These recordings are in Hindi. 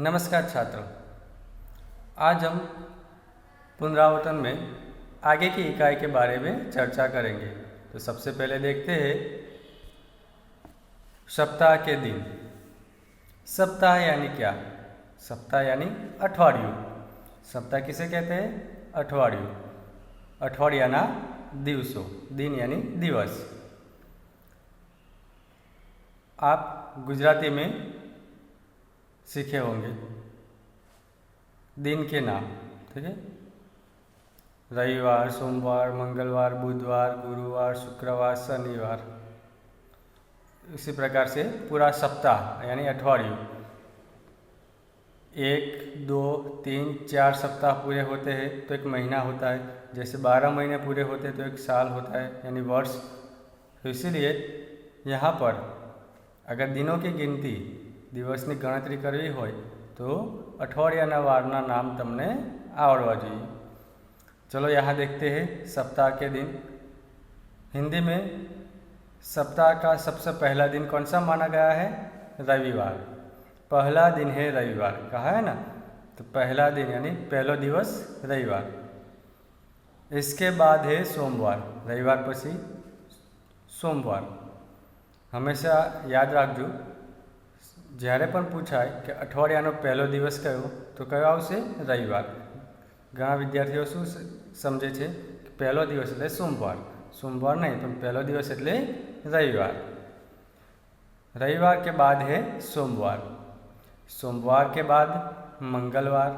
नमस्कार छात्रों, आज हम पुनरावर्तन में आगे की इकाई के बारे में चर्चा करेंगे। तो सबसे पहले देखते हैं सप्ताह के दिन। सप्ताह यानी क्या? सप्ताह यानी अठवाडिયું। सप्ताह किसे कहते हैं? अठवाडिયું। अठवाडिયાના દિવસો, दिन यानी दिवस। आप गुजराती में सीखे होंगे दिन के नाम, ठीक है। रविवार, सोमवार, मंगलवार, बुधवार, गुरुवार, शुक्रवार, शनिवार। इसी प्रकार से पूरा सप्ताह यानी अठवाडिયું 1, 2, 3, 4 सप्ताह पूरे होते हैं तो एक महीना होता है। जैसे 12 महीने पूरे होते हैं तो एक साल होता है यानी वर्ष। तो इसीलिए यहाँ पर अगर दिनों की गिनती દિવસની ગણતરી કરવી હોય तो અઠવાડિયાના વારના નામ તમને આવડવા જોઈએ। चलो यहाँ देखते हैं सप्ताह के दिन। हिंदी में सप्ताह का सबसे पहला दिन कौन सा माना गया है? रविवार। पहला दिन है रविवार, कहा है ना। तो पहला दिन यानी पहलो दिवस रविवार। इसके बाद है सोमवार। रविवार पछी सोमवार। हमेशा याद रखो, જ્યારે પણ પૂછાય કે અઠવાડિયાનો પહેલો દિવસ કયો તો કયો આવશે? રવિવાર। ઘણા વિદ્યાર્થીઓ શું સમજે છે કે પહેલો દિવસ એટલે સોમવાર। સોમવાર નહીં, પણ પહેલો દિવસ એટલે રવિવાર। रविवार के बाद है सोमवार। सोमवार के बाद मंगलवार।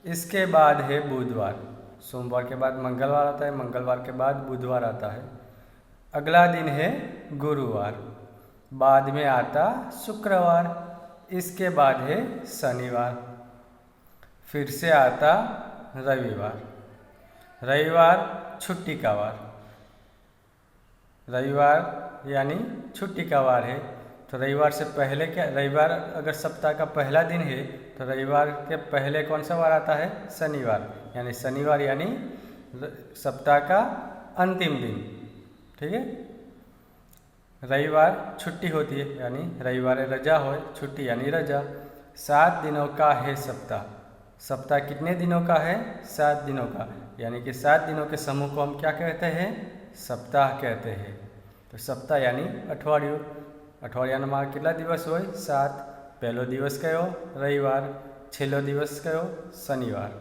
इसके बाद है बुधवार। सोमवार के बाद मंगलवार आता है, मंगलवार के बाद बुधवार आता है। अगला दिन है गुरुवार। बाद में आता शुक्रवार। इसके बाद है शनिवार। फिर से आता रविवार। रविवार छुट्टी का वार। रविवार यानी छुट्टी का वार है। तो रविवार से पहले क्या? रविवार अगर सप्ताह का पहला दिन है तो रविवार के पहले कौन सा वार आता है? शनिवार। यानी शनिवार यानी सप्ताह का अंतिम दिन, ठीक है। रविवार छुट्टी होती है यानी रविवार रजा हो, छुट्टी यानी रजा। 7 दिनों का है सप्ताह। सप्ताह कितने दिनों का है? 7 दिनों का। यानी कि 7 दिनों के समूह को हम क्या कहते हैं? सप्ताह कहते हैं। तो सप्ताह यानी अठवाडिયું। अठवाडिયામાં કેટલા દિવસ હોય? 7। પહેલો દિવસ કયો? રવિવાર। છેલ્લો દિવસ કયો? शनिवार।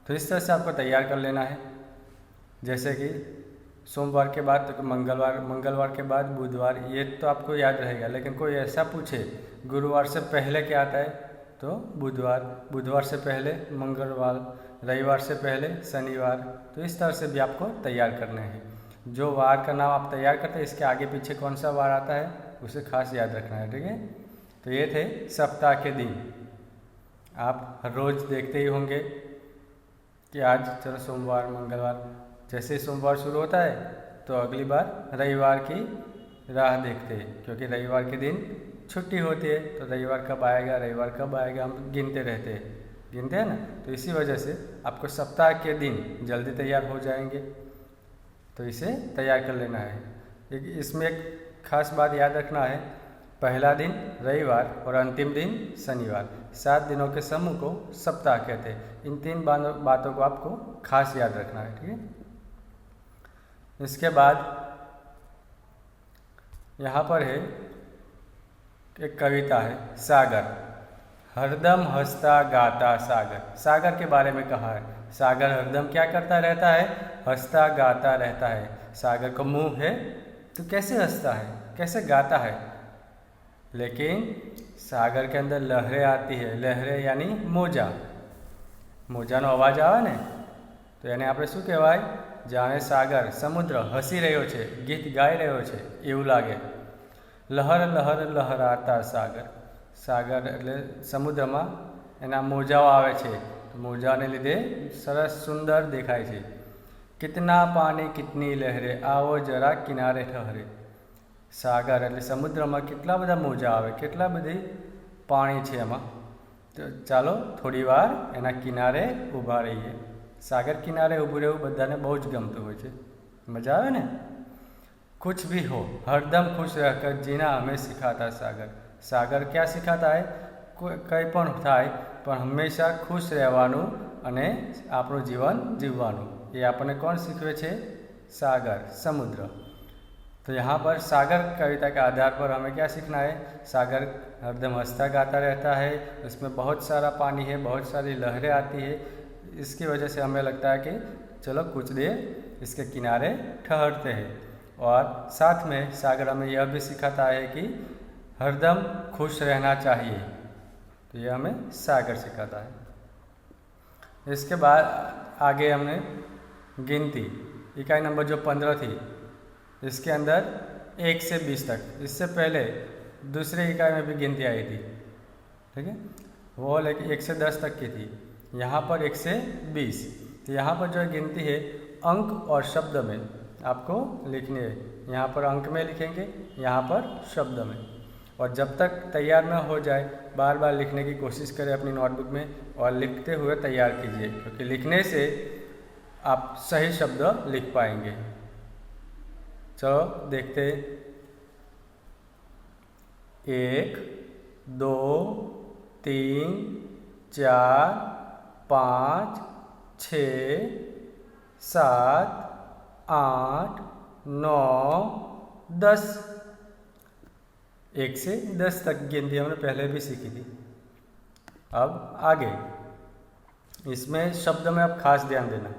तो इस तरह से आपको तैयार कर लेना है। जैसे कि सोमवार के बाद तो मंगलवार, मंगलवार के बाद बुधवार, ये तो आपको याद रहेगा। लेकिन कोई ऐसा पूछे गुरुवार से पहले क्या आता है तो बुधवार, बुधवार से पहले मंगलवार, रविवार से पहले शनिवार। तो इस तरह से भी आपको तैयार करने हैं। जो वार का नाम आप तैयार करते हैं इसके आगे पीछे कौन सा वार आता है उसे खास याद रखना है, ठीक है। तो ये थे सप्ताह के दिन। आप हर रोज़ देखते ही होंगे कि आज चलो सोमवार, मंगलवार। जैसे ही सोमवार शुरू होता है तो अगली बार रविवार की राह देखते हैं, क्योंकि रविवार के दिन छुट्टी होती है। तो रविवार कब आएगा, रविवार कब आएगा, हम गिनते रहते हैं, गिनते हैं ना। तो इसी वजह से आपको सप्ताह के दिन जल्दी तैयार हो जाएंगे। तो इसे तैयार कर लेना है। इसमें एक खास बात याद रखना है, पहला दिन रविवार और अंतिम दिन शनिवार। 7 दिनों के समूह को सप्ताह कहते हैं। इन 3 बातों को आपको खास याद रखना है, ठीक है। इसके बाद यहाँ पर है एक कविता है, सागर। हरदम हंसता गाता सागर। सागर के बारे में कहा है। सागर हरदम क्या करता रहता है? हंसता गाता रहता है। सागर को मुंह है तो कैसे हंसता है, कैसे गाता है? लेकिन सागर के अंदर लहरें आती है। लहरें यानी मोजा। मोजाનો અવાજ આવે ને તો એને આપણે શું કહેવાય? જાણે સાગર, સમુદ્ર હસી રહ્યો છે, ગીત ગાઈ રહ્યો છે એવું લાગે। લહર લહર લહરાતા સાગર। સાગર એટલે સમુદ્રમાં એના મોજાઓ આવે છે, તો મોજાને લીધે સરસ સુંદર દેખાય છે। કિતના પાણી કિતની લહેરે, આવો જરા કિનારે ઠહરે। સાગર એટલે સમુદ્રમાં કેટલા બધા મોજા આવે, કેટલા બધી પાણી છે એમાં। તો ચાલો થોડી વાર એના કિનારે ઊભા રહીએ। सागर किनारे ઊભું રહેવું બધાને બહુ જ ગમતું હોય છે, મજા આવે ને। कुछ भी हो हरदम खुश रहकर जीना हमें सिखाता सागर। सागर क्या सिखाता है? કંઈ પણ થાય પણ હંમેશા ખુશ રહેવાનું અને આપણું જીવન જીવવાનું એ આપણને કોણ શીખવે છે? सागर, समुद्र। तो यहाँ पर सागर कविता के आधार पर हमें क्या सीखना है? सागर हरदम हंसता गाता रहता है, उसमें बहुत सारा पानी है, बहुत सारी लहरें आती है। इसकी वजह से हमें लगता है कि चलो कुछ देर इसके किनारे ठहरते हैं। और साथ में सागर हमें यह भी सिखाता है कि हरदम खुश रहना चाहिए। तो यह हमें सागर सिखाता है। इसके बाद आगे हमने गिनती इकाई नंबर जो 15 थी, इसके अंदर 1 से 20 तक, इससे पहले दूसरी इकाई में भी गिनती आई थी, ठीक है, वो लेकिन 1 से 10 तक की थी। यहाँ पर 1 से 20। तो यहाँ पर जो गिनती है अंक और शब्द में आपको लिखनी है। यहाँ पर अंक में लिखेंगे, यहाँ पर शब्द में। और जब तक तैयार न हो जाए बार बार लिखने की कोशिश करें अपनी नोटबुक में और लिखते हुए तैयार कीजिए, क्योंकि लिखने से आप सही शब्द लिख पाएंगे। चलो देखते। 1 2 3 4 5 6 7 8 9 10। 1 से 10 तक गिनती हमने पहले भी सीखी थी। अब आगे इसमें शब्द में अब खास ध्यान देना।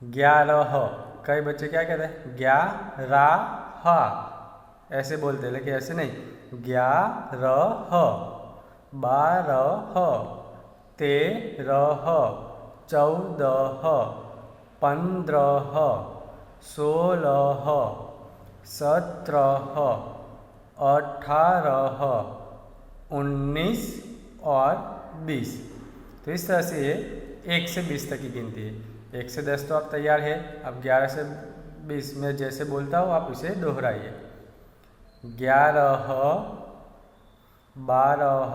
11, कई बच्चे क्या कहते हैं? 11 ऐसे बोलते हैं, लेकिन ऐसे नहीं। 11, 12, 13, 14, 15, 16, 17, 18, 19 और 20। तो इस तरह से ये 1 से 20 तक की गिनती है। 1 से 10 तो आप तैयार है। अब 11 से 20 में जैसे बोलता हूँ आप इसे दोहराइए। 11, 12,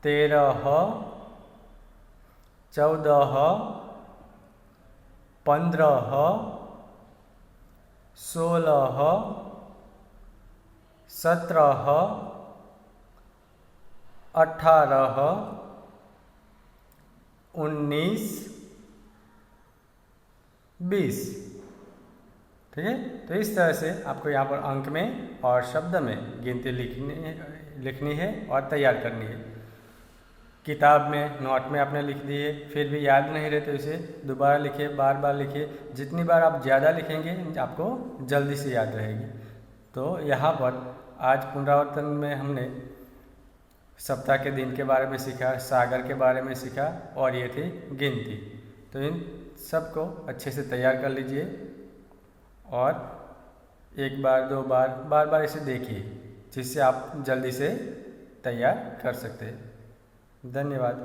13, 14, 15, 16, 17, 18, 19, 20। ठीक है। तो इस तरह से आपको यहाँ पर अंक में और शब्द में गिनती लिखनी है और तैयार करनी है। किताब में नोट में आपने लिख दिए, फिर भी याद नहीं रहे तो इसे दोबारा लिखिए, बार बार लिखिए। जितनी बार आप ज़्यादा लिखेंगे आपको जल्दी से याद रहेगी। तो यहाँ पर आज पुनरावर्तन में हमने सप्ताह के दिन के बारे में सीखा, सागर के बारे में सीखा और ये थी गिनती। तो इन सबको अच्छे से तैयार कर लीजिए और एक बार दो बार बार बार इसे देखिए, जिससे आप जल्दी से तैयार कर सकते हैं। धन्यवाद।